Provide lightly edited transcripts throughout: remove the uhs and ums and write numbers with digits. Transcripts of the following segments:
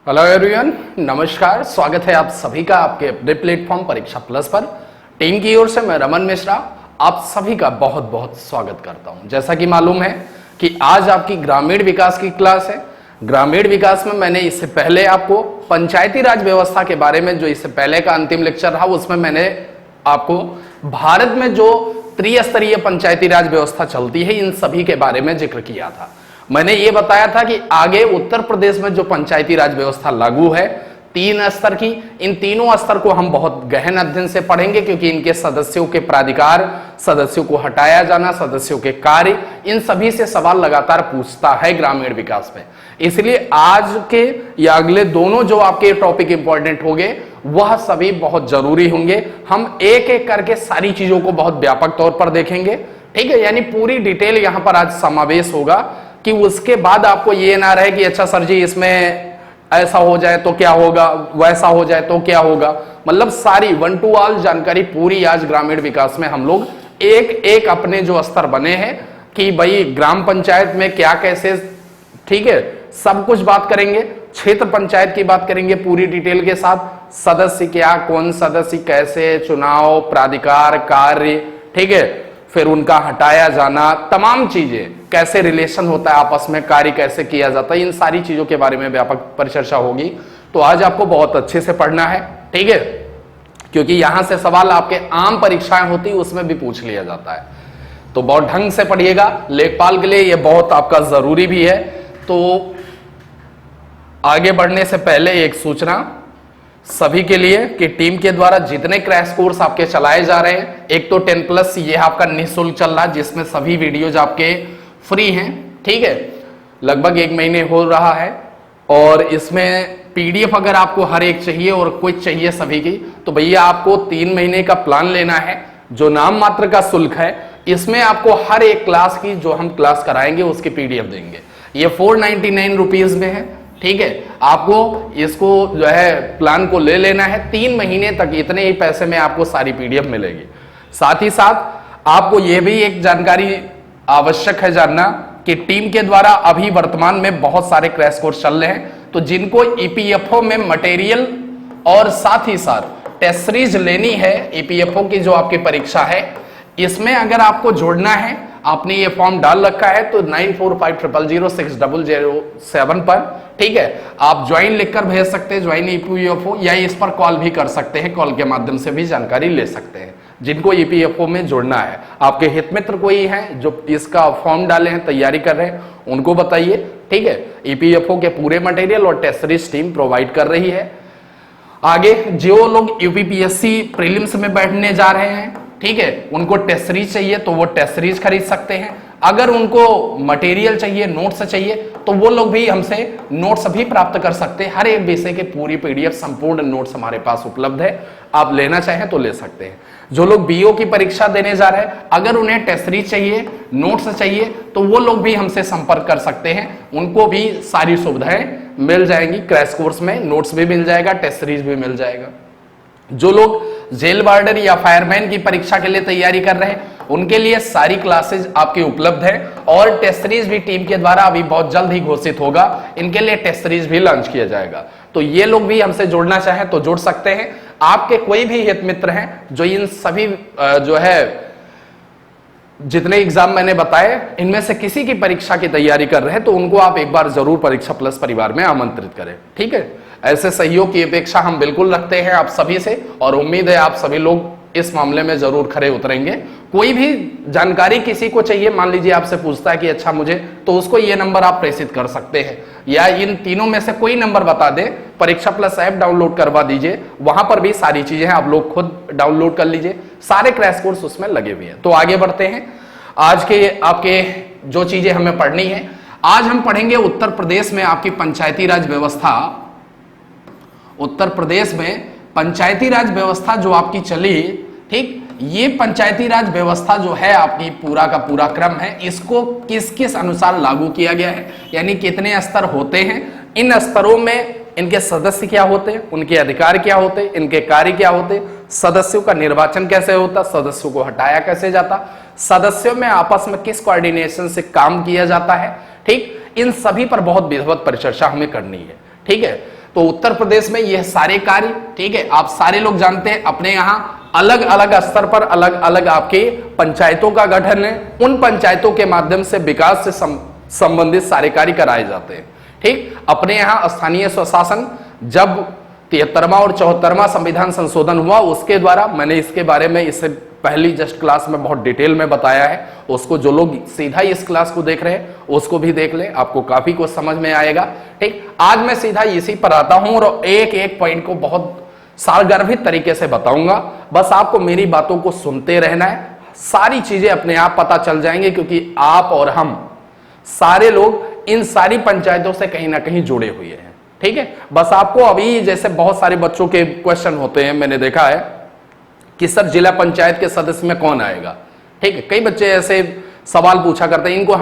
Hello everyone, नमस्कार। स्वागत है आप सभी का आपके अपने प्लेटफॉर्म परीक्षा प्लस पर। टीम की ओर से मैं रमन मिश्रा आप सभी का बहुत बहुत स्वागत करता हूं। जैसा कि मालूम है कि आज आपकी ग्रामीण विकास की क्लास है। ग्रामीण विकास में मैंने इससे पहले आपको पंचायती राज व्यवस्था के बारे में, जो इससे पहले का अंतिम लेक्चर रहा, उसमें मैंने आपको भारत में जो त्रिस्तरीय पंचायती राज व्यवस्था चलती है इन सभी के बारे में जिक्र किया था। मैंने ये बताया था कि आगे उत्तर प्रदेश में जो पंचायती राज व्यवस्था लागू है 3 स्तर की, इन तीनों स्तर को हम बहुत गहन अध्ययन से पढ़ेंगे, क्योंकि इनके सदस्यों के प्राधिकार, सदस्यों को हटाया जाना, सदस्यों के कार्य, इन सभी से सवाल लगातार पूछता है ग्रामीण विकास में। इसलिए आज के या अगले दोनों जो आपके टॉपिक इंपॉर्टेंट होंगे वह सभी बहुत जरूरी होंगे। हम एक एक करके सारी चीजों को बहुत व्यापक तौर पर देखेंगे, ठीक है। यानी पूरी डिटेल यहां पर आज समावेश होगा कि उसके बाद आपको ये ना रहे कि अच्छा सर जी इसमें ऐसा हो जाए तो क्या होगा, वैसा हो जाए तो क्या होगा। मतलब सारी 1 to all जानकारी पूरी आज ग्रामीण विकास में हम लोग एक एक अपने जो स्तर बने हैं कि भाई ग्राम पंचायत में क्या कैसे, ठीक है, सब कुछ बात करेंगे। क्षेत्र पंचायत की बात करेंगे पूरी डिटेल के साथ, सदस्य क्या, कौन सदस्य, कैसे चुनाव, प्राधिकार, कार्य, ठीक है, फिर उनका हटाया जाना, तमाम चीजें, कैसे रिलेशन होता है आपस में, कार्य कैसे किया जाता है, इन सारी चीजों के बारे में व्यापक परिचर्चा होगी। तो आज आपको बहुत अच्छे से पढ़ना है, ठीक है, क्योंकि यहां से सवाल आपके आम परीक्षाएं होती उसमें भी पूछ लिया जाता है। तो बहुत ढंग से पढ़िएगा, लेखपाल के लिए यह बहुत आपका जरूरी भी है। तो आगे बढ़ने से पहले एक सूचना सभी के लिए कि टीम के द्वारा जितने क्रैश कोर्स आपके चलाए जा रहे हैं, एक तो 10+ ये आपका निःशुल्क चल रहा है, जिसमें सभी वीडियोज आपके फ्री हैं, ठीक है, लगभग 1 महीने हो रहा है। और इसमें पीडीएफ अगर आपको हर एक चाहिए और कुछ चाहिए सभी की, तो भैया आपको 3 महीने का प्लान लेना है, जो नाम मात्र का शुल्क है। इसमें आपको हर एक क्लास की, जो हम क्लास कराएंगे उसकी पीडीएफ देंगे। ये 499 रुपीज में है, ठीक है। आपको इसको जो है प्लान को ले लेना है, 3 महीने तक इतने ही पैसे में आपको सारी पीडीएफ मिलेगी। साथ ही साथ आपको यह भी एक जानकारी आवश्यक है जानना कि टीम के द्वारा अभी वर्तमान में बहुत सारे क्रैश कोर्स चल रहे हैं, तो जिनको ईपीएफओ में मटेरियल और साथ ही साथ टेस्ट सीरीज लेनी है, ईपीएफओ की जो आपकी परीक्षा है, इसमें अगर आपको जोड़ना है, आपने ये फॉर्म डाल रखा है, तो 9450060007 पर, ठीक है, आप ज्वाइन लिखकर भेज सकते हैं, ज्वाइन ईपीएफओ, या इस पर कॉल भी कर सकते हैं, कॉल के माध्यम से भी जानकारी ले सकते हैं। जिनको ईपीएफओ में जोड़ना है, आपके हित मित्र कोई है जो इसका फॉर्म डाले हैं, तैयारी कर रहे हैं, उनको बताइए, ठीक है। ईपीएफओ के पूरे मटेरियल और टेस्ट सीरीज टीम प्रोवाइड कर रही है। आगे जो लोग यूपीपीएससी प्रीलिम्स में बैठने जा रहे हैं, ठीक है, उनको टेस्ट सीरीज चाहिए तो वो टेस्ट सीरीज खरीद सकते हैं। अगर उनको मटेरियल चाहिए, नोट्स चाहिए, तो वो लोग भी हमसे नोट्स भी प्राप्त कर सकते हैं। हर एक विषय के पूरी पीडीएफ संपूर्ण नोट्स हमारे पास उपलब्ध है, आप लेना चाहें तो ले सकते हैं। जो लोग बीओ की परीक्षा देने जा रहे हैं, अगर उन्हें टेस्ट सीरीज चाहिए, नोट्स चाहिए, तो वो लोग भी हमसे संपर्क कर सकते हैं, उनको भी सारी सुविधाएं मिल जाएंगी। क्रैश कोर्स में नोट्स भी मिल जाएगा, टेस्ट सीरीज भी मिल जाएगा। जो लोग जेल वार्डर या फायरमैन की परीक्षा के लिए तैयारी कर रहे हैं, उनके लिए सारी क्लासेज आपकी उपलब्ध है, और टेस्ट सीरीज भी टीम के द्वारा अभी बहुत जल्द ही घोषित होगा, इनके लिए टेस्ट सीरीज भी लॉन्च किया जाएगा। तो ये लोग भी हमसे जुड़ना चाहें तो जुड़ सकते हैं। आपके कोई भी हित मित्र हैं जो इन सभी जो है जितने एग्जाम मैंने बताए, इनमें से किसी की परीक्षा की तैयारी कर रहे हैं, तो उनको आप एक बार जरूर परीक्षा प्लस परिवार में आमंत्रित करें, ठीक है। ऐसे सहयोग की अपेक्षा हम बिल्कुल रखते हैं आप सभी से, और उम्मीद है आप सभी लोग इस मामले में जरूर खरे उतरेंगे। कोई भी जानकारी किसी को चाहिए, मान लीजिए आपसे पूछता है कि अच्छा मुझे, तो उसको ये नंबर आप प्रेषित कर सकते हैं, या इन तीनों में से कोई नंबर बता दें, परीक्षा प्लस ऐप डाउनलोड करवा दीजिए, वहां पर भी सारी चीजें आप लोग खुद डाउनलोड कर लीजिए, सारे क्रैश कोर्स उसमें लगे हुए हैं। तो आगे बढ़ते हैं। आज के आपके जो चीजें हमें पढ़नी है, आज हम पढ़ेंगे उत्तर प्रदेश में आपकी पंचायती राज व्यवस्था। उत्तर प्रदेश में पंचायती राज व्यवस्था जो आपकी चली, ठीक, ये पंचायती राज व्यवस्था जो है आपकी पूरा का पूरा क्रम है, इसको किस किस अनुसार लागू किया गया है, यानी कितने स्तर होते हैं, इन स्तरों में इनके सदस्य क्या होते हैं, उनके अधिकार क्या होते हैं, इनके कार्य क्या होते हैं, सदस्यों का निर्वाचन कैसे होता, सदस्यों को हटाया कैसे जाता, सदस्यों में आपस में किस कोऑर्डिनेशन से काम किया जाता है, ठीक, इन सभी पर बहुत विधिवत परिचर्चा हमें करनी है, ठीक है। तो उत्तर प्रदेश में यह सारे कार्य, ठीक है, आप सारे लोग जानते हैं, अपने यहां अलग अलग स्तर पर अलग अलग आपके पंचायतों का गठन है। उन पंचायतों के माध्यम से विकास से संबंधित सारे कार्य कराए जाते हैं। ठीक, अपने यहां स्थानीय स्वशासन जब 73वां और 74वां संविधान संशोधन हुआ, उसके द्वारा मैंने इसके बारे में इससे पहली जस्ट क्लास में बहुत डिटेल में बताया है। उसको जो लोग सीधा इस क्लास को देख रहे हैं उसको भी देख लें, आपको काफी कुछ समझ में आएगा। ठीक, आज मैं सीधा इसी पर आता हूं और एक एक पॉइंट को बहुत सारगर्भित तरीके से बताऊंगा। बस आपको मेरी बातों को सुनते रहना है, सारी चीजें अपने आप पता चल जाएंगे, क्योंकि आप और हम सारे लोग इन सारी पंचायतों से कहीं ना कहीं जुड़े हुए हैं। ठीक है, बस आपको अभी जैसे बहुत सारे बच्चों के क्वेश्चन होते हैं, मैंने देखा है कि सर जिला पंचायत के सदस्य में कौन आएगा। ठीक है, कई बच्चे ऐसे सवाल पूछा करते हैं, इनको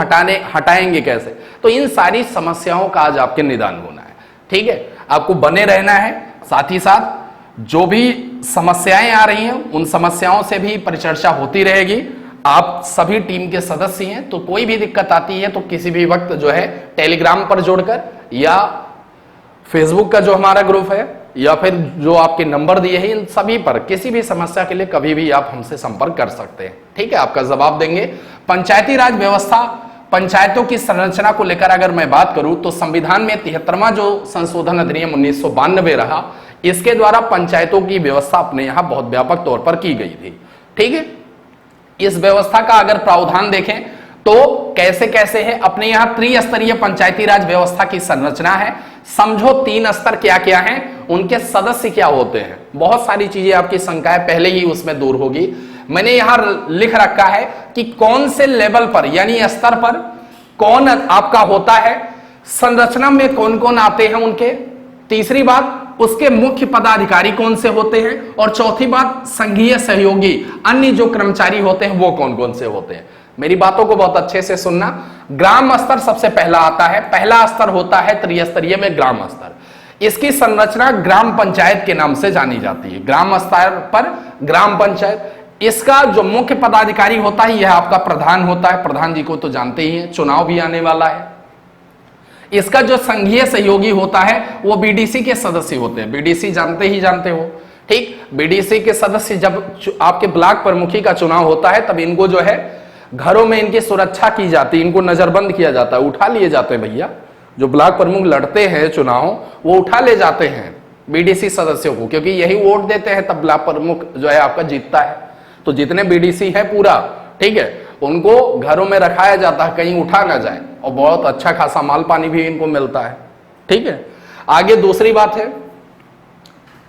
हटाएंगे कैसे। तो इन सारी समस्याओं का आज आपके निदान होना है। ठीक है, आपको बने रहना है, साथ ही साथ जो भी समस्याएं आ रही हैं उन समस्याओं से भी परिचर्चा होती रहेगी। आप सभी टीम के सदस्य हैं, तो कोई भी दिक्कत आती है तो किसी भी वक्त जो है टेलीग्राम पर जोड़कर या फेसबुक का जो हमारा ग्रुप है या फिर जो आपके नंबर दिए हैं, इन सभी पर किसी भी समस्या के लिए कभी भी आप हमसे संपर्क कर सकते हैं। ठीक है, आपका जवाब देंगे। पंचायती राज व्यवस्था, पंचायतों की संरचना को लेकर अगर मैं बात करूं तो संविधान में 73वां जो संशोधन अधिनियम 1992 रहा, इसके द्वारा पंचायतों की व्यवस्था अपने यहां बहुत व्यापक तौर पर की गई थी। ठीक है, इस व्यवस्था का अगर प्रावधान देखें तो कैसे कैसे है, अपने यहां त्रिस्तरीय पंचायती राज व्यवस्था की संरचना है। समझो 3 स्तर क्या क्या हैं, उनके सदस्य क्या होते हैं, बहुत सारी चीजें आपकी शंकाएं पहले ही उसमें दूर होगी। मैंने यहां लिख रखा है कि कौन से लेवल पर यानी स्तर पर कौन आपका होता है, संरचना में कौन कौन आते हैं उनके, तीसरी बात उसके मुख्य पदाधिकारी कौन से होते हैं, और चौथी बात संघीय सहयोगी अन्य जो कर्मचारी होते हैं वो कौन कौन से होते हैं। मेरी बातों को बहुत अच्छे से सुनना। ग्राम स्तर सबसे पहला आता है, पहला स्तर होता है त्रिस्तरीय में ग्राम स्तर। इसकी संरचना ग्राम पंचायत के नाम से जानी जाती है। ग्राम स्तर पर ग्राम पंचायत, इसका जो मुख्य पदाधिकारी होता है यह आपका प्रधान होता है। प्रधान जी को तो जानते ही हैं, चुनाव भी आने वाला है। इसका जो संघीय सहयोगी होता है वो बीडीसी के सदस्य होते हैं। बीडीसी जानते हो। ठीक, बीडीसी के सदस्य जब आपके ब्लॉक प्रमुखी का चुनाव होता है तब इनको जो है घरों में इनकी सुरक्षा की जाती है, इनको नजरबंद किया जाता है, उठा लिए जाते हैं। भैया जो ब्लॉक प्रमुख लड़ते हैं चुनाव वो उठा ले जाते हैं बीडीसी सदस्यों को, क्योंकि यही वोट देते हैं तब ब्लॉक प्रमुख जो है आपका जीतता है। तो जितने बीडीसी है पूरा, ठीक है, उनको घरों में रखाया जाता है कहीं उठा ना जाए, और बहुत अच्छा खासा माल पानी भी इनको मिलता है। ठीक है, आगे दूसरी बात है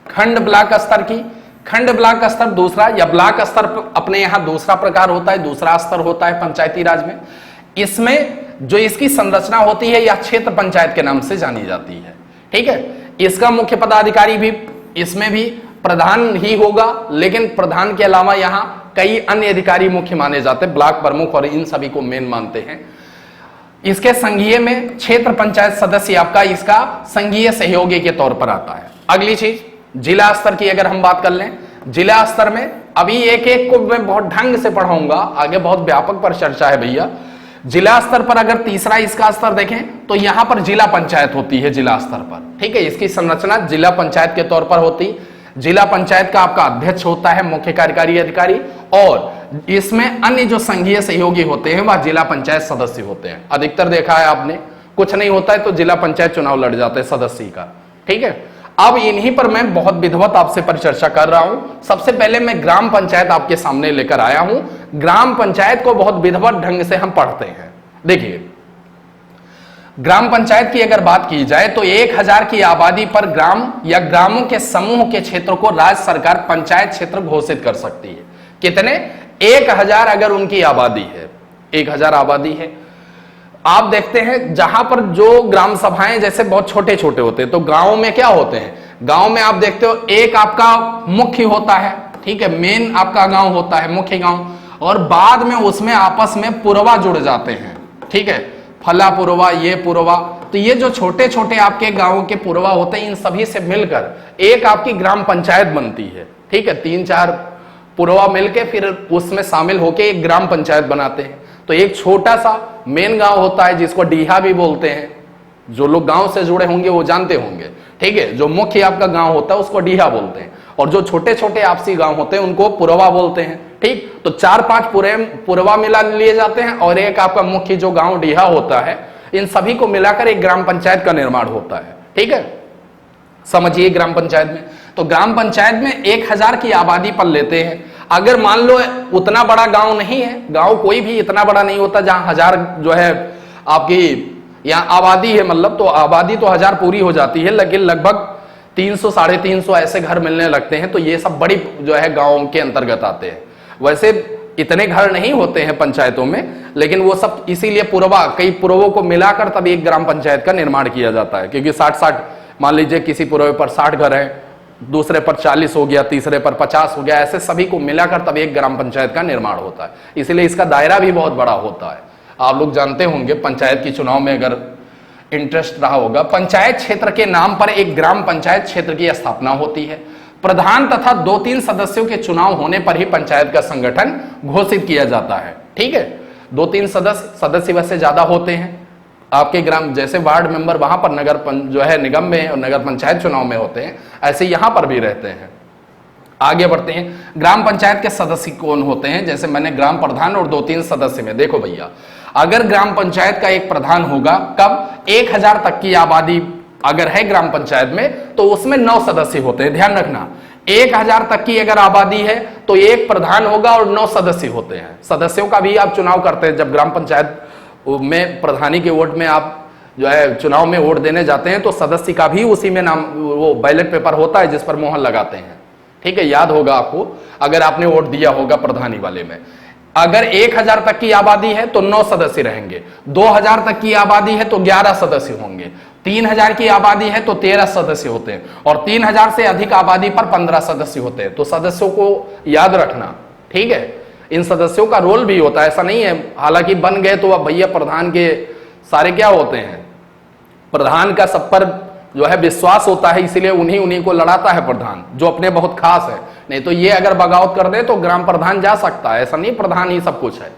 खंड ब्लॉक स्तर की। खंड ब्लॉक स्तर दूसरा, या ब्लॉक स्तर अपने यहां दूसरा प्रकार होता है, दूसरा स्तर होता है पंचायती राज में। इसमें जो इसकी संरचना होती है या क्षेत्र पंचायत के नाम से जानी जाती है। ठीक है, इसका मुख्य पदाधिकारी भी इसमें भी प्रधान ही होगा, लेकिन प्रधान के अलावा यहां कई अन्य अधिकारी मुख्य माने जाते हैं, ब्लॉक प्रमुख और इन सभी को मेन मानते हैं। इसके संघीय में क्षेत्र पंचायत सदस्य आपका इसका संघीय सहयोगी के तौर पर आता है। अगली चीज जिला स्तर की अगर हम बात कर लें, जिला स्तर में अभी एक एक को मैं बहुत ढंग से पढ़ाऊंगा, आगे बहुत व्यापक पर चर्चा है भैया। जिला स्तर पर अगर तीसरा इसका स्तर देखें तो यहां पर जिला पंचायत होती है जिला स्तर पर। ठीक है, इसकी संरचना जिला पंचायत के तौर पर होती। जिला पंचायत का आपका अध्यक्ष होता है मुख्य कार्यकारी अधिकारी, और इसमें अन्य जो संघीय सहयोगी होते हैं वह जिला पंचायत सदस्य होते हैं। अधिकतर देखा है आपने, कुछ नहीं होता है तो जिला पंचायत चुनाव लड़ जाते हैं सदस्य का। ठीक है, अब इन्हीं पर मैं बहुत विधिवत आपसे परिचर्चा कर रहा हूं। सबसे पहले मैं ग्राम पंचायत आपके सामने लेकर आया हूं। ग्राम पंचायत को बहुत विधिवत ढंग से हम पढ़ते हैं। देखिए, ग्राम पंचायत की अगर बात की जाए तो 1000 की आबादी पर ग्राम या ग्रामों के समूह के क्षेत्र को राज्य सरकार पंचायत क्षेत्र घोषित कर सकती है। कितने? 1000 अगर उनकी आबादी है, 1000 आबादी है। आप देखते हैं जहां पर जो ग्राम सभाएं जैसे बहुत छोटे छोटे होते हैं, तो गांव में क्या होते हैं, गांव में आप देखते हो एक आपका मुख्य होता है, ठीक है, मेन आपका गांव होता है, मुख्य गांव, और बाद में उसमें आपस में पुरवा जुड़ जाते हैं। ठीक है, फला पुरवा, ये पुरवा, तो ये जो छोटे छोटे आपके गांव के पुरवा होते हैं इन सभी से मिलकर एक आपकी ग्राम पंचायत बनती है। ठीक है, 3-4 पुरवा मिलके फिर उसमें शामिल होके एक ग्राम पंचायत बनाते हैं। तो एक छोटा सा मेन गांव होता है जिसको डीहा भी बोलते हैं, जो लोग गांव से जुड़े होंगे वो जानते होंगे। ठीक है। जो मुख्य आपका गांव होता है उसको डीहा बोलते हैं, और जो छोटे छोटे आपसी गांव होते हैं उनको पुरवा बोलते हैं। ठीक, तो 4-5 पुरवा मिला लिए जाते हैं और एक आपका मुख्य जो गांव डीहा होता है, इन सभी को मिलाकर एक ग्राम पंचायत का निर्माण होता है। ठीक है, समझिए ग्राम पंचायत में, तो ग्राम पंचायत में 1000 की आबादी पर लेते हैं। अगर मान लो उतना बड़ा गांव नहीं है, गांव कोई भी इतना बड़ा नहीं होता जहां 1000 जो है आपकी यहाँ आबादी है, मतलब तो आबादी तो 1000 पूरी हो जाती है, लेकिन लगभग 300-350 ऐसे घर मिलने लगते हैं, तो ये सब बड़ी जो है गांव के अंतर्गत आते हैं। वैसे इतने घर नहीं होते हैं पंचायतों में, लेकिन वो सब इसीलिए कई पुरवों को मिलाकर तब एक ग्राम पंचायत का निर्माण किया जाता है, क्योंकि 60-60 मान लीजिए किसी पुरवे पर 60 घर है, दूसरे पर 40 हो गया, तीसरे पर 50 हो गया, ऐसे सभी को मिलाकर तब एक ग्राम पंचायत का निर्माण होता है। इसलिए इसका दायरा भी बहुत बड़ा होता है। आप लोग जानते होंगे पंचायत की चुनाव में अगर इंटरेस्ट रहा होगा, पंचायत क्षेत्र के नाम पर एक ग्राम पंचायत क्षेत्र की स्थापना होती है। प्रधान तथा 2-3 सदस्यों के चुनाव होने पर ही पंचायत का संगठन घोषित किया जाता है। ठीक है, 2-3 सदस्य वैसे ज्यादा होते हैं आपके ग्राम, जैसे वार्ड मेंबर वहां पर जो है निगम में और नगर पंचायत चुनाव में होते हैं, ऐसे यहां पर भी रहते हैं। आगे बढ़ते हैं, ग्राम पंचायत के सदस्य कौन होते हैं? जैसे मैंने ग्राम प्रधान और 2-3 सदस्य में, देखो भैया, अगर ग्राम पंचायत का एक प्रधान होगा, कब 1000 तक की आबादी अगर है ग्राम पंचायत में, तो उसमें 9 सदस्य होते हैं। ध्यान रखना, 1000 तक की अगर आबादी है तो एक प्रधान होगा और 9 सदस्य होते हैं। सदस्यों का भी आप चुनाव करते हैं जब ग्राम पंचायत में प्रधानी के वोट में आप जो है चुनाव में वोट देने जाते हैं, तो सदस्य का भी उसी में नाम, वो बैलेट पेपर होता है जिस पर मोहर लगाते हैं। ठीक है, याद होगा आपको, अगर आपने वोट दिया होगा प्रधानी वाले में। अगर 1000 तक की आबादी है तो 9 सदस्य रहेंगे, 2000 तक की आबादी है तो 11 सदस्य होंगे, 3000 की आबादी है तो 13 सदस्य होते हैं, और 3000 से अधिक आबादी पर 15 सदस्य होते हैं। तो सदस्यों को याद रखना। ठीक है, इन सदस्यों का रोल भी होता है, ऐसा नहीं है हालांकि बन गए तो अब भैया प्रधान के सारे क्या होते हैं, प्रधान का सब पर जो है विश्वास होता है, इसीलिए उन्हीं को लड़ाता है प्रधान, जो अपने बहुत खास है। नहीं तो ये अगर बगावत कर दे तो ग्राम प्रधान जा सकता है, ऐसा नहीं प्रधान ही सब कुछ है।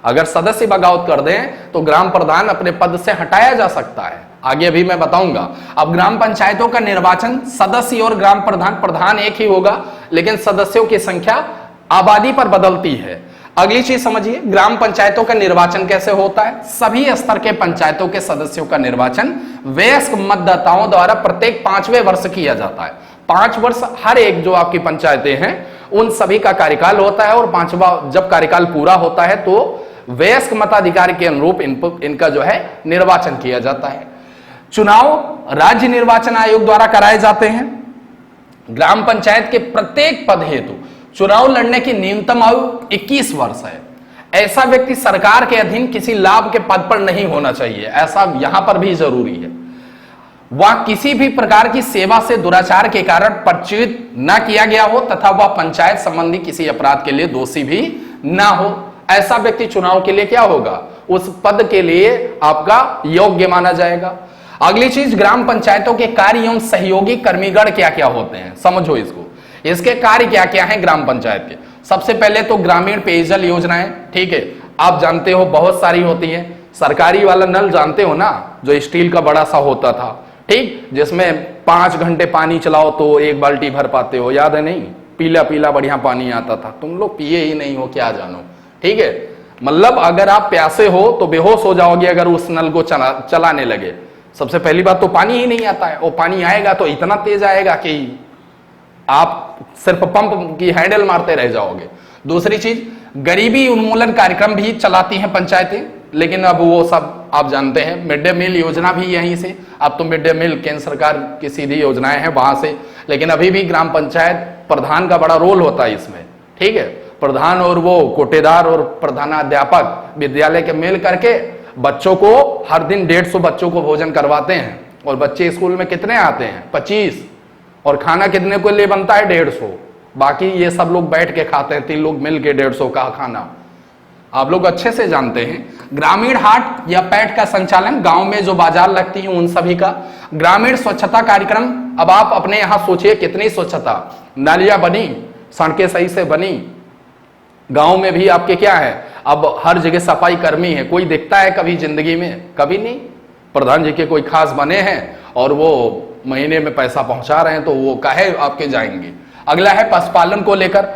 अगर सदस्य बगावत कर दें तो ग्राम प्रधान अपने पद से हटाया जा सकता है, आगे भी मैं बताऊंगा। अब ग्राम पंचायतों का निर्वाचन सदस्य और ग्राम प्रधान एक ही होगा, लेकिन सदस्यों की संख्या आबादी पर बदलती है। अगली चीज समझिए, ग्राम पंचायतों का निर्वाचन कैसे होता है? सभी स्तर के पंचायतों के सदस्यों का निर्वाचन वयस्क मतदाताओं द्वारा प्रत्येक 5वें वर्ष किया जाता है। 5 वर्ष हर एक जो आपकी पंचायतें हैं उन सभी का कार्यकाल होता है, और 5वां जब कार्यकाल पूरा होता है तो वयस्क मताधिकार के अनुरूप इनका जो है निर्वाचन किया जाता है। चुनाव राज्य निर्वाचन आयोग द्वारा कराए जाते हैं। ग्राम पंचायत के प्रत्येक पद हेतु चुनाव लड़ने की न्यूनतम आयु 21 वर्ष है। ऐसा व्यक्ति सरकार के अधीन किसी लाभ के पद पर नहीं होना चाहिए, ऐसा यहां पर भी जरूरी है। वह किसी भी प्रकार की सेवा से दुराचार के कारण प्रच्युत न किया गया हो तथा वह पंचायत संबंधी किसी अपराध के लिए दोषी भी ना हो, ऐसा व्यक्ति चुनाव के लिए क्या होगा, उस पद के लिए आपका योग्य माना जाएगा। अगली चीज, ग्राम पंचायतों के कार्य एवं सहयोगी कर्मीगण क्या क्या होते हैं, समझो इसको। इसके कार्य क्या क्या हैं ग्राम पंचायत के? सबसे पहले तो ग्रामीण पेयजल योजनाएं, ठीक है, आप जानते हो बहुत सारी होती हैं। सरकारी वाला नल जानते हो ना, जो स्टील का बड़ा सा होता था, ठीक, जिसमें 5 घंटे पानी चलाओ तो 1 बाल्टी भर पाते हो, याद है नहीं? पीला पीला बढ़िया पानी आता था, तुम लोग पिए ही नहीं हो, क्या जानो। ठीक है, मतलब अगर आप प्यासे हो तो बेहोश हो जाओगे अगर उस नल को चलाने लगे। सबसे पहली बात तो पानी ही नहीं आता है, और पानी आएगा तो इतना तेज आएगा कि आप सिर्फ पंप की हैंडल मारते रह जाओगे। दूसरी चीज, गरीबी उन्मूलन कार्यक्रम भी चलाती हैं पंचायतें, लेकिन अब वो सब आप जानते हैं। मिड डे मील योजना भी यहीं से, अब तो मिड डे मील केंद्र सरकार की सीधी योजनाएं हैं वहां से, लेकिन अभी भी ग्राम पंचायत प्रधान का बड़ा रोल होता है इसमें। ठीक है, प्रधान और वो कोटेदार और प्रधानाध्यापक विद्यालय के मिल करके बच्चों को हर दिन 150 बच्चों को भोजन करवाते हैं, और बच्चे स्कूल में कितने आते हैं? 25, और खाना कितने के लिए बनता है? 150। बाकी ये सब लोग बैठ के खाते हैं, 3 लोग मिल के 150 का खाना, आप लोग अच्छे से जानते हैं। ग्रामीण हाट या पैठ का संचालन, गांव में जो बाजार लगती है उन सभी का। ग्रामीण स्वच्छता कार्यक्रम, अब आप अपने यहां सोचिए कितनी स्वच्छता, नालियां बनी, सड़कें सही से बनी, गांव में भी आपके क्या है, अब हर जगह सफाई कर्मी है। कोई दिखता है कभी जिंदगी में? कभी नहीं। प्रधान जी के कोई खास बने हैं और वो महीने में पैसा पहुंचा रहे हैं, तो वो काहे आपके जाएंगे। अगला है पशुपालन को लेकर,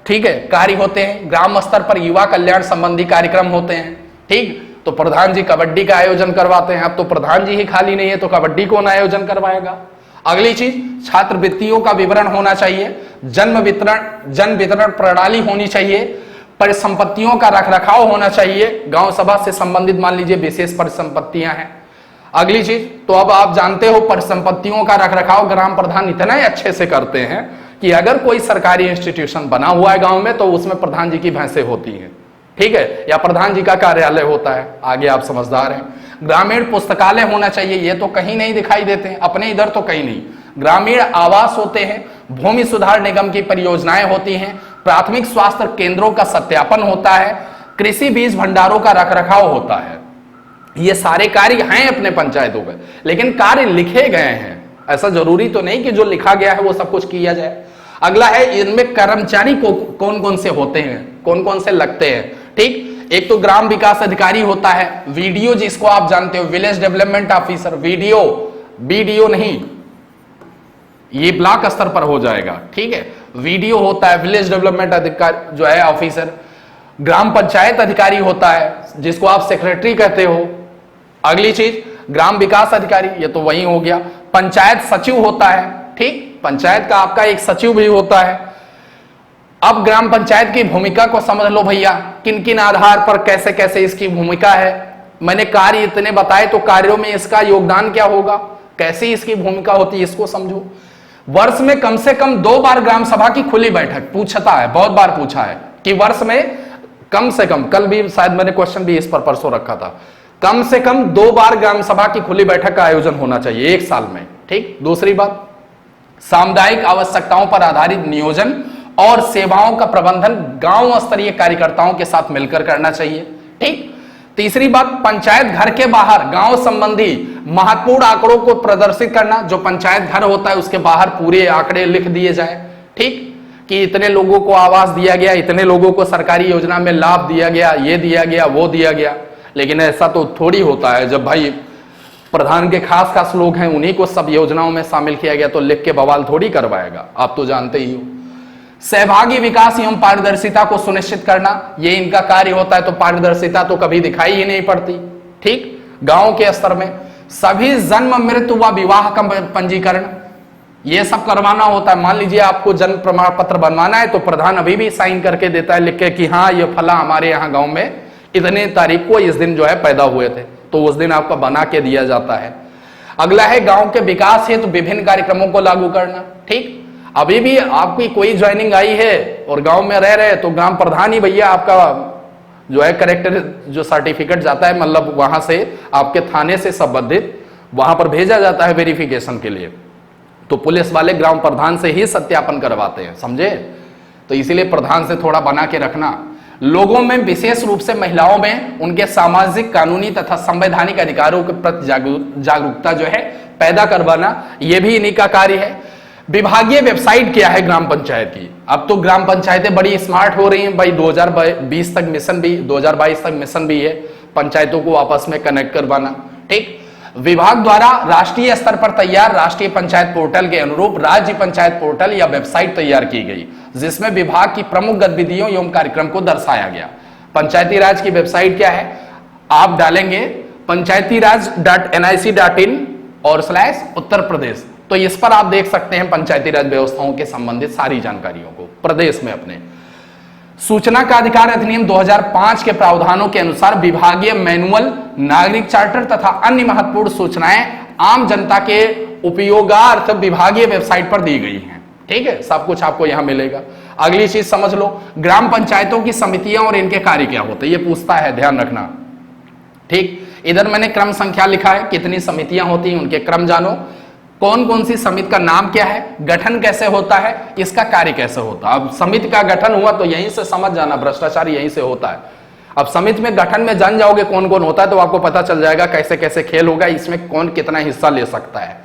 ठीक है, कार्य होते हैं। ग्राम स्तर पर युवा कल्याण संबंधी कार्यक्रम होते हैं, ठीक। तो प्रधान जी कबड्डी का आयोजन करवाते हैं। अब तो प्रधान जी ही खाली नहीं है तो कबड्डी कौन आयोजन करवाएगा। अगली चीज, छात्रवृत्तियों का विवरण होना चाहिए, जन वितरण प्रणाली होनी चाहिए, परिसंपत्तियों का रखरखाव होना चाहिए, गांव सभा से संबंधित मान लीजिए विशेष परिसंपत्तियां हैं। अगली चीज, तो अब आप जानते हो परिसंपत्तियों का रखरखाव ग्राम प्रधान इतना ही अच्छे से करते हैं कि अगर कोई सरकारी इंस्टीट्यूशन बना हुआ है गांव में तो उसमें प्रधान जी की भैंसें होती हैं, ठीक है, या प्रधान जी का कार्यालय होता है। आगे आप समझदार हैं। ग्रामीण पुस्तकालय होना चाहिए, ये तो कहीं नहीं दिखाई देते हैं, अपने इधर तो कहीं नहीं। ग्रामीण आवास होते हैं, भूमि सुधार निगम की परियोजनाएं होती हैं, प्राथमिक स्वास्थ्य केंद्रों का सत्यापन होता है, कृषि बीज भंडारों का रखरखाव होता है। ये सारे कार्य हैं अपने पंचायतों में, लेकिन कार्य लिखे गए हैं। ऐसा जरूरी तो नहीं कि जो लिखा गया है वो सब कुछ किया जाए। अगला है, इनमें कर्मचारी को कौन कौन से होते हैं, कौन कौन से लगते हैं, ठीक। एक तो ग्राम विकास अधिकारी होता है, वीडीओ जिसको आप जानते हो, विलेज डेवलपमेंट ऑफिसर, बीडीओ नहीं, ये ब्लॉक स्तर पर हो जाएगा, ठीक है। वीडीओ होता है, विलेज डेवलपमेंट अधिकारी जो है ऑफिसर। ग्राम पंचायत अधिकारी होता है जिसको आप सेक्रेटरी कहते हो। अगली चीज, ग्राम विकास अधिकारी, ये तो वही हो गया। पंचायत सचिव होता है, ठीक, पंचायत का आपका एक सचिव भी होता है। अब ग्राम पंचायत की भूमिका को समझ लो भैया, किन किन आधार पर कैसे कैसे इसकी भूमिका है। मैंने कार्य इतने बताए, तो कार्यों में इसका योगदान क्या होगा, कैसी इसकी भूमिका होती है, इसको समझो। वर्ष में कम से कम 2 बार ग्राम सभा की खुली बैठक, पूछता है, बहुत बार पूछा है कि वर्ष में कम से कम, कल भी शायद मैंने क्वेश्चन भी इस पर परसों रखा था, कम से कम 2 बार ग्राम सभा की खुली बैठक का आयोजन होना चाहिए एक साल में, ठीक। दूसरी बात, सामुदायिक आवश्यकताओं पर आधारित नियोजन और सेवाओं का प्रबंधन गांव स्तरीय कार्यकर्ताओं के साथ मिलकर करना चाहिए, ठीक। तीसरी बात, पंचायत घर के बाहर गांव संबंधी महत्वपूर्ण आंकड़ों को प्रदर्शित करना। जो पंचायत घर होता है उसके बाहर पूरे आंकड़े लिख दिए जाए, ठीक, कि इतने लोगों को आवास दिया गया, इतने लोगों को सरकारी योजना में लाभ दिया गया, ये दिया गया, वो दिया गया। लेकिन ऐसा तो थोड़ी होता है, जब भाई प्रधान के खास खास लोग हैं उन्हीं को सब योजनाओं में शामिल किया गया तो लिख के बवाल थोड़ी करवाएगा, आप तो जानते ही हो। सहभागी विकास एवं पारदर्शिता को सुनिश्चित करना, ये इनका कार्य होता है, तो पारदर्शिता तो कभी दिखाई ही नहीं पड़ती, ठीक। गांव के स्तर में सभी जन्म मृत्यु व विवाह का पंजीकरण, ये सब करवाना होता है। मान लीजिए आपको जन्म प्रमाण पत्र बनवाना है तो प्रधान अभी भी साइन करके देता है, लिख के कि हाँ ये फला हमारे यहाँ गांव में इतने तारीख को इस दिन जो है पैदा हुए थे, तो उस दिन आपका बना के दिया जाता है। अगला है, गांव के विकास हेतु विभिन्न कार्यक्रमों को लागू करना, ठीक। अभी भी आपकी कोई ज्वाइनिंग आई है और गांव में रह रहे तो ग्राम प्रधान ही भैया आपका जो है करेक्टर जो सर्टिफिकेट जाता है, मतलब वहां से आपके थाने से संबंधित वहां पर भेजा जाता है वेरिफिकेशन के लिए, तो पुलिस वाले ग्राम प्रधान से ही सत्यापन करवाते हैं, समझे। तो इसीलिए प्रधान से थोड़ा बना के रखना। लोगों में विशेष रूप से महिलाओं में उनके सामाजिक, कानूनी तथा संवैधानिक अधिकारों के प्रति जागरूकता जो है पैदा करवाना, यह भी इन्हीं का कार्य है। विभागीय वेबसाइट क्या है ग्राम पंचायत की, अब तो ग्राम पंचायतें बड़ी स्मार्ट हो रही हैं भाई। 2020 तक मिशन भी, 2022 तक मिशन भी है पंचायतों को आपस में कनेक्ट करवाना, ठीक। विभाग द्वारा राष्ट्रीय स्तर पर तैयार राष्ट्रीय पंचायत पोर्टल के अनुरूप राज्य पंचायत पोर्टल या वेबसाइट तैयार की गई, जिसमें विभाग की प्रमुख गतिविधियों एवं कार्यक्रम को दर्शाया गया। पंचायती राज की वेबसाइट क्या है, आप डालेंगे panchaytiraj.nic.in/उत्तर प्रदेश, तो इस पर आप देख सकते हैं पंचायती राज व्यवस्थाओं के संबंधित सारी जानकारियों को प्रदेश में अपने। सूचना का अधिकार अधिनियम 2005 के प्रावधानों के अनुसार विभागीय मैनुअल, नागरिक चार्टर तथा अन्य महत्वपूर्ण सूचनाएं आम जनता के उपयोगार्थ विभागीय वेबसाइट पर दी गई हैं, ठीक है। सब कुछ आपको यहां मिलेगा। अगली चीज समझ लो, ग्राम पंचायतों की समितियां और इनके कार्य क्या होते हैं, ये पूछता है, ध्यान रखना, ठीक। इधर मैंने क्रम संख्या लिखा है, कितनी समितियां होती हैं उनके क्रम जानो, कौन कौन सी समिति का नाम क्या है, गठन कैसे होता है, इसका कार्य कैसे होता है। अब समिति का गठन हुआ तो यहीं से समझ जाना, भ्रष्टाचार यहीं से होता है। अब समिति में गठन में जान जाओगे कौन कौन होता है तो आपको पता चल जाएगा कैसे कैसे खेल होगा, इसमें कौन कितना हिस्सा ले सकता है,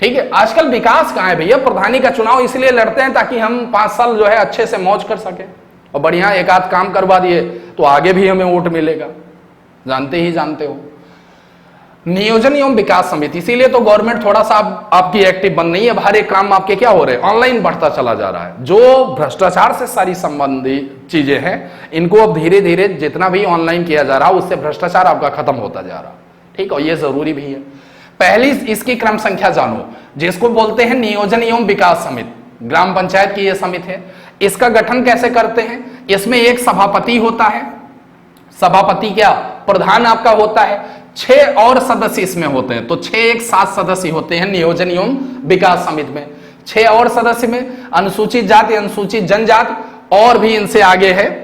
ठीक है। आजकल विकास कहां है भैया, प्रधानी का चुनाव इसलिए लड़ते हैं ताकि हम 5 साल जो है अच्छे से मौज कर सके और बढ़िया एक आध काम करवा दिए तो आगे भी हमें वोट मिलेगा, जानते ही जानते हो। नियोजन एवं विकास समिति, इसीलिए तो गवर्नमेंट थोड़ा सा आपकी एक्टिव बन रही है। हर एक काम आपके क्या हो रहे हैं, ऑनलाइन बढ़ता चला जा रहा है। जो भ्रष्टाचार से सारी संबंधित चीजें हैं, इनको अब धीरे धीरे जितना भी ऑनलाइन किया जा रहा है, उससे भ्रष्टाचार आपका खत्म होता जा रहा है। ठीक है, और ये जरूरी भी है। पहली इसकी क्रम संख्या जानो, जिसको बोलते हैं नियोजन एवं विकास समिति, ग्राम पंचायत की यह समिति है। इसका गठन कैसे करते हैं, इसमें एक सभापति होता है, सभापति क्या प्रधान आपका होता है, 6 और सदस्य इसमें होते हैं, तो 6 एक 7 सदस्य होते हैं नियोजन एवं विकास समिति में। 6 और सदस्य में अनुसूचित जाति, अनुसूचित जनजाति और भी इनसे आगे है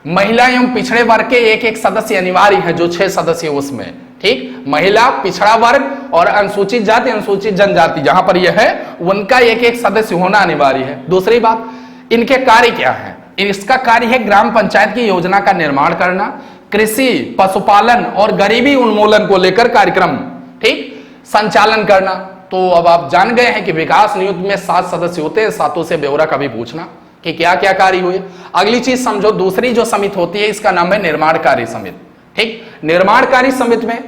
महिला एवं पिछड़े वर्ग के एक एक सदस्य अनिवार्य है, जो 6 सदस्य उसमें। ठीक, महिला, पिछड़ा वर्ग और अनुसूचित जाति, अनुसूचित जनजाति जहां पर यह है, उनका एक एक सदस्य होना अनिवार्य है। दूसरी बात, इनके कार्य क्या है, इसका कार्य है ग्राम पंचायत की योजना का निर्माण करना, कृषि, पशुपालन और गरीबी उन्मूलन को लेकर कार्यक्रम ठीक संचालन करना। तो अब आप जान गए हैं कि विकास नियुक्त में 7 सदस्य होते हैं, सातों से ब्यौरा कभी पूछना कि क्या क्या कार्य हुए। अगली चीज समझो, दूसरी जो समिति होती है इसका नाम है निर्माणकारी समिति। ठीक, निर्माणकारी समिति में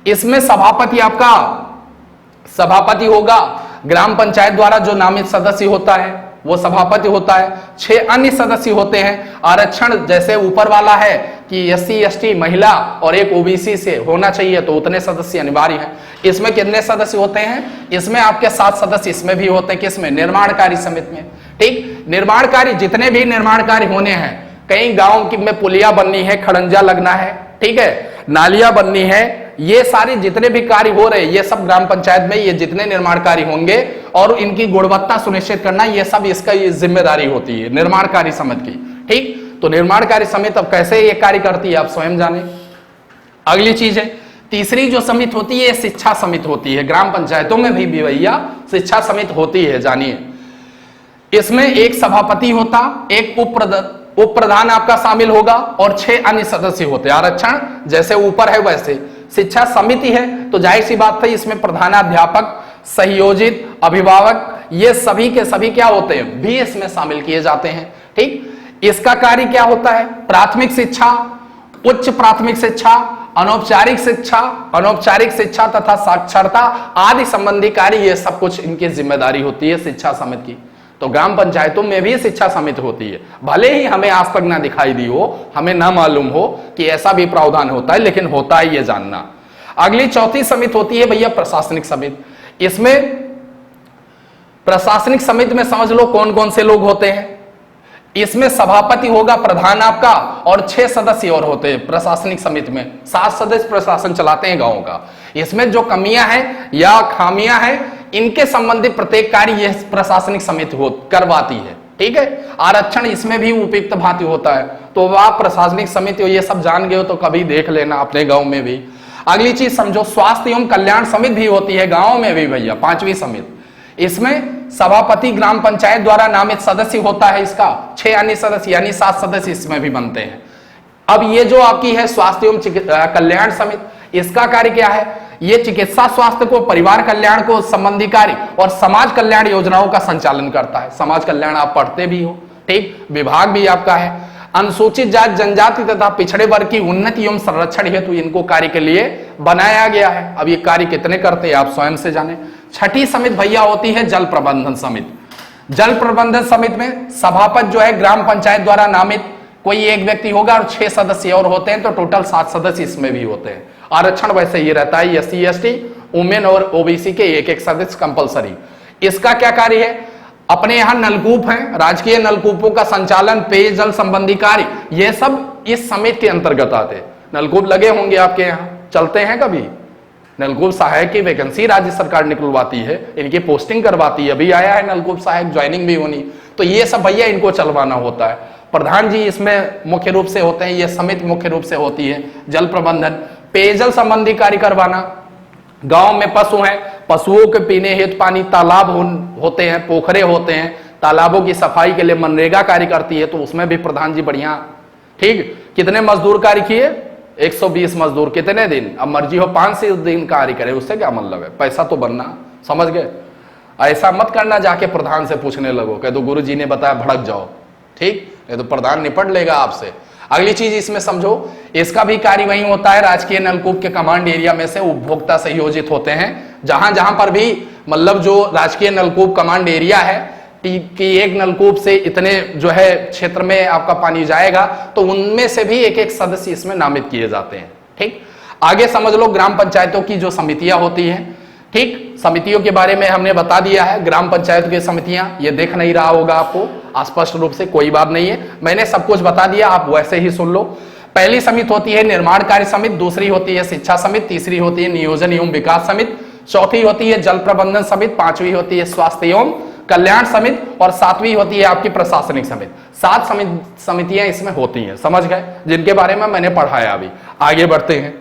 इसमें सभापति आपका सभापति होगा, ग्राम पंचायत द्वारा जो नामित सदस्य होता है वो सभापति होता है। 6 अन्य सदस्य होते हैं। आरक्षण जैसे ऊपर वाला है कि SC ST महिला और एक OBC से होना चाहिए, तो उतने सदस्य अनिवार्य हैं। इसमें कितने सदस्य होते हैं, इसमें आपके 7 सदस्य इसमें भी होते हैं। किसमें, निर्माणकारी समिति में। ठीक, निर्माणकारी जितने भी निर्माण कार्य होने हैं, कई गांव में पुलिया बननी है, खड़ंजा लगना है, ठीक है, नालियां बननी है, ये सारे जितने भी कार्य हो रहे हैं, ये सब ग्राम पंचायत में ये जितने निर्माण कार्य होंगे और इनकी गुणवत्ता सुनिश्चित करना, ये सब इसका ये जिम्मेदारी होती है निर्माणकारी समिति की। ठीक, तो निर्माणकारी समिति अब कैसे ये कार्य करती है आप स्वयं जाने। अगली चीज है, तीसरी जो समिति होती है शिक्षा समिति होती है। ग्राम पंचायतों में भी भैया शिक्षा समिति होती है, जानिए। इसमें एक सभापति होता, एक उप प्रधान आपका शामिल होगा और 6 अन्य सदस्य होते हैं। आरक्षण जैसे ऊपर है वैसे। शिक्षा समिति है तो जाहिर सी बात है इसमें प्रधानाध्यापक, सहयोजित, अभिभावक, ये सभी के सभी क्या होते हैं, भी इसमें शामिल किए जाते हैं। ठीक, इसका कार्य क्या होता है, प्राथमिक शिक्षा, उच्च प्राथमिक शिक्षा, अनौपचारिक शिक्षा तथा साक्षरता आदि संबंधी कार्य, ये सब कुछ इनकी जिम्मेदारी होती है शिक्षा समिति की। तो ग्राम पंचायतों में भी शिक्षा समिति होती है। भले ही हमें आज तक ना दिखाई दी हो, हमें ना मालूम हो कि ऐसा भी प्रावधान होता है, लेकिन होता है, ये जानना। अगली चौथी समिति होती है भैया प्रशासनिक समिति। इसमें प्रशासनिक समिति में समझ लो कौन कौन से लोग होते हैं। इसमें सभापति होगा प्रधान आपका और 6 सदस्य और होते हैं प्रशासनिक समिति में। 7 सदस्य प्रशासन चलाते हैं गांव का। इसमें जो कमियां हैं या खामियां हैं, इनके संबंधित प्रत्येक कार्य यह प्रशासनिक समिति करवाती है। ठीक है, आरक्षण इसमें भी उपयुक्त भांति होता है। तो आप प्रशासनिक समिति ये सब जान गए हो तो कभी देख लेना अपने गांव में भी। अगली चीज समझो, स्वास्थ्य एवं कल्याण समिति भी होती है गांव में भी भैया, 5वीं समिति। इसमें सभापति ग्राम पंचायत द्वारा नामित सदस्य होता है इसका, 6 अन्य सदस्य यानी 7 सदस्य इसमें भी बनते हैं। अब ये जो आपकी है स्वास्थ्य एवं कल्याण समिति, इसका कार्य क्या है, ये चिकित्सा स्वास्थ्य को, परिवार कल्याण को संबंधी कार्य और समाज कल्याण योजनाओं का संचालन करता है। समाज कल्याण आप पढ़ते भी हो, ठीक, विभाग भी आपका है। अनुसूचित जाति, जनजाति तथा पिछड़े वर्ग की उन्नति एवं संरक्षण हेतु इनको कार्य के लिए बनाया गया है। अब ये कार्य कितने करते हैं आप स्वयं से जाने। छठी समिति भैया होती है जल प्रबंधन समिति। जल प्रबंधन समिति में सभापति जो है ग्राम पंचायत द्वारा नामित कोई एक व्यक्ति होगा और 6 सदस्य और होते हैं, तो टोटल 7 सदस्य इसमें भी होते हैं। आरक्षण वैसे ही रहता है, SC ST, वुमेन और OBC के एक एक सदस्य कंपलसरी। इसका क्या कार्य है, अपने यहाँ नलकूप हैं, राजकीय नलकूपों का संचालन, पेयजल संबंधी कार्य, ये सब इस समिति के अंतर्गत आते हैं। नलकूप लगे होंगे आपके यहाँ, चलते हैं कभी। नलकूप सहायक की वैकेंसी राज्य सरकार निकलवाती है, इनकी पोस्टिंग करवाती है। अभी आया है नलकूप सहायक, ज्वाइनिंग भी होनी, तो ये सब भैया इनको चलवाना होता है। प्रधान जी इसमें मुख्य रूप से होते हैं, ये समिति मुख्य रूप से होती है। जल प्रबंधन, पेयजल संबंधी कार्य करवाना। गांव में पशु हैं, पशुओं के पीने हेतु पानी, तालाब होते हैं, पोखरे होते हैं, तालाबों की सफाई के लिए मनरेगा कार्य करती है, तो उसमें भी प्रधान जी बढ़िया। ठीक, कितने मजदूर कार्य किए, 120 मजदूर, कितने दिन, अब मर्जी हो 5 दिन कार्य करे, उससे क्या मतलब है, पैसा तो बनना, समझ गए। ऐसा मत करना जाके प्रधान से पूछने लगो, कह दो गुरु जी ने बताया, भड़क जाओ। ठीक, ये तो प्रधान निपट लेगा आपसे। अगली चीज इसमें समझो, इसका भी कार्य वही होता है, राजकीय नलकूप के कमांड एरिया में से उपभोक्ता संयोजित होते हैं। जहां जहां पर भी मतलब जो राजकीय नलकूप कमांड एरिया है कि एक नलकूप से इतने जो है क्षेत्र में आपका पानी जाएगा, तो उनमें से भी एक एक सदस्य इसमें नामित किए जाते हैं। ठीक, आगे समझ लो ग्राम पंचायतों की जो समितियां होती हैं। ठीक, समितियों के बारे में हमने बता दिया है। ग्राम पंचायत की समितियां, ये देख नहीं रहा होगा आपको स्पष्ट रूप से, कोई बात नहीं है, मैंने सब कुछ बता दिया, आप वैसे ही सुन लो। पहली समिति होती है निर्माण कार्य समिति, दूसरी होती है शिक्षा समिति, तीसरी होती है नियोजन एवं विकास समिति, चौथी होती है जल प्रबंधन समिति, पांचवी होती है स्वास्थ्य एवं कल्याण समिति और सातवीं होती है आपकी प्रशासनिक समिति। 7 समितियां इसमें होती हैं, समझ गए, जिनके बारे में मैंने पढ़ाया। अभी आगे बढ़ते हैं।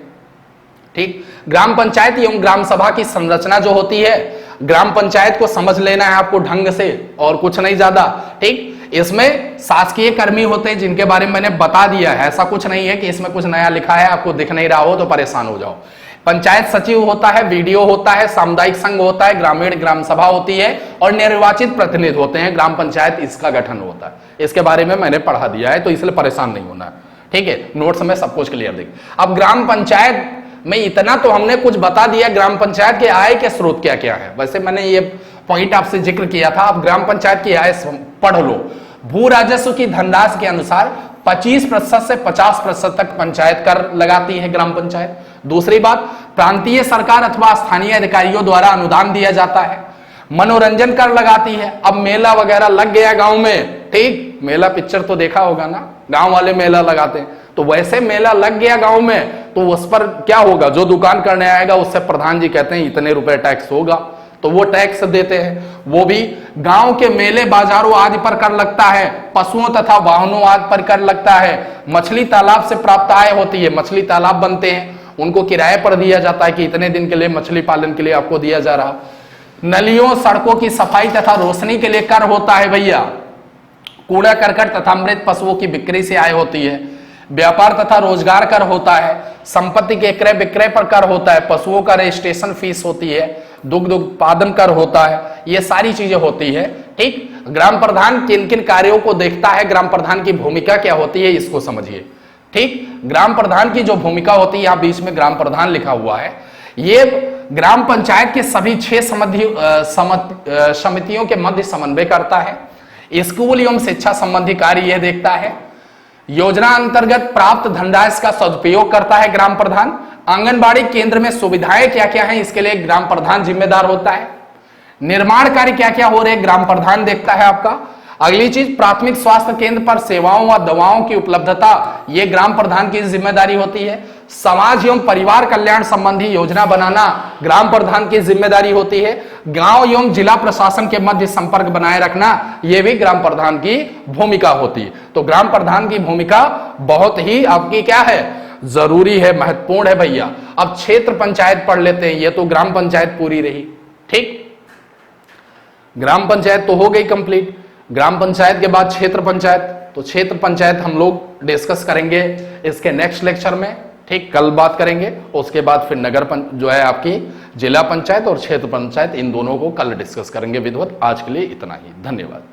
ठीक, ग्राम पंचायत एवं ग्राम सभा की संरचना जो होती है, ग्राम पंचायत को समझ लेना है आपको ढंग से और कुछ नहीं ज्यादा। ठीक, इसमें शासकीय कर्मी होते हैं जिनके बारे में मैंने बता दिया है, ऐसा कुछ नहीं है कि इसमें कुछ नया लिखा है आपको दिख नहीं रहा हो तो परेशान हो जाओ। पंचायत सचिव होता है, वीडीओ होता है, सामुदायिक संघ होता है, ग्रामीण ग्राम सभा होती है और निर्वाचित प्रतिनिधि होते हैं। ग्राम पंचायत इसका गठन होता है, इसके बारे में मैंने पढ़ा दिया है, तो इसलिए परेशान नहीं होना है। ठीक है, नोट्स में सब कुछ क्लियर देख। अब ग्राम पंचायत में इतना तो हमने कुछ बता दिया, ग्राम पंचायत के आय के स्रोत क्या क्या है। वैसे मैंने ये पॉइंट आपसे जिक्र किया था, अब ग्राम पंचायत की आय पढ़ लो। भू राजस्व की धनराशि के अनुसार 25% से 50% तक पंचायत कर लगाती है ग्राम पंचायत। दूसरी बात, प्रांतीय सरकार अथवा स्थानीय अधिकारियों द्वारा अनुदान दिया जाता है। मनोरंजन कर लगाती है। अब मेला वगैरह लग गया गांव में, ठीक, मेला पिक्चर तो देखा होगा ना, गांव वाले मेला लगाते हैं, तो वैसे मेला लग गया गांव में, तो उस पर क्या होगा, जो दुकान करने आएगा उससे प्रधान जी कहते हैं इतने रुपए टैक्स होगा, तो वो टैक्स देते हैं। वो भी गांव के मेले बाजारों आदि पर कर लगता है, पशुओं तथा वाहनों आदि पर कर लगता है। मछली तालाब से प्राप्त आय होती है, मछली तालाब बनते हैं, उनको किराए पर दिया जाता है कि इतने दिन के लिए मछली पालन के लिए आपको दिया जा रहा। नलियों सड़कों की सफाई तथा रोशनी के लिए कर होता है भैया। कूड़ा करकट तथा मृत पशुओं की बिक्री से आय होती है। व्यापार तथा रोजगार कर होता है। संपत्ति के क्रय विक्रय पर कर होता है। पशुओं का रजिस्ट्रेशन फीस होती है। दुग्ध उत्पादन कर होता है। ये सारी चीजें होती है। ठीक, ग्राम प्रधान किन किन कार्यों को देखता है, ग्राम प्रधान की भूमिका क्या होती है, इसको समझिए। ठीक, ग्राम प्रधान की जो भूमिका होती है, यहां बीच में ग्राम प्रधान लिखा हुआ है, ये ग्राम पंचायत के सभी 6 समितियों के मध्य समन्वय करता है। स्कूल एवं शिक्षा संबंधी कार्य यह देखता है। योजना अंतर्गत प्राप्त धनराशि का सदुपयोग करता है ग्राम प्रधान। आंगनबाड़ी केंद्र में सुविधाएं क्या क्या हैं, इसके लिए ग्राम प्रधान जिम्मेदार होता है। निर्माण कार्य क्या क्या हो रहे हैं, ग्राम प्रधान देखता है आपका। अगली चीज, प्राथमिक स्वास्थ्य केंद्र पर सेवाओं व दवाओं की उपलब्धता, यह ग्राम प्रधान की जिम्मेदारी होती है। समाज एवं परिवार कल्याण संबंधी योजना बनाना ग्राम प्रधान की जिम्मेदारी होती है। गांव एवं जिला प्रशासन के मध्य संपर्क बनाए रखना, यह भी ग्राम प्रधान की भूमिका होती है। तो ग्राम प्रधान की भूमिका बहुत ही आपकी क्या है, जरूरी है, महत्वपूर्ण है भैया। अब क्षेत्र पंचायत पढ़ लेते हैं, ये तो ग्राम पंचायत पूरी रही। ठीक, ग्राम पंचायत तो हो गई कंप्लीट। ग्राम पंचायत के बाद क्षेत्र पंचायत, तो क्षेत्र पंचायत हम लोग डिस्कस करेंगे इसके नेक्स्ट लेक्चर में। ठीक, कल बात करेंगे। उसके बाद फिर जो है आपकी जिला पंचायत और क्षेत्र पंचायत, इन दोनों को कल डिस्कस करेंगे विधिवत। आज के लिए इतना ही, धन्यवाद।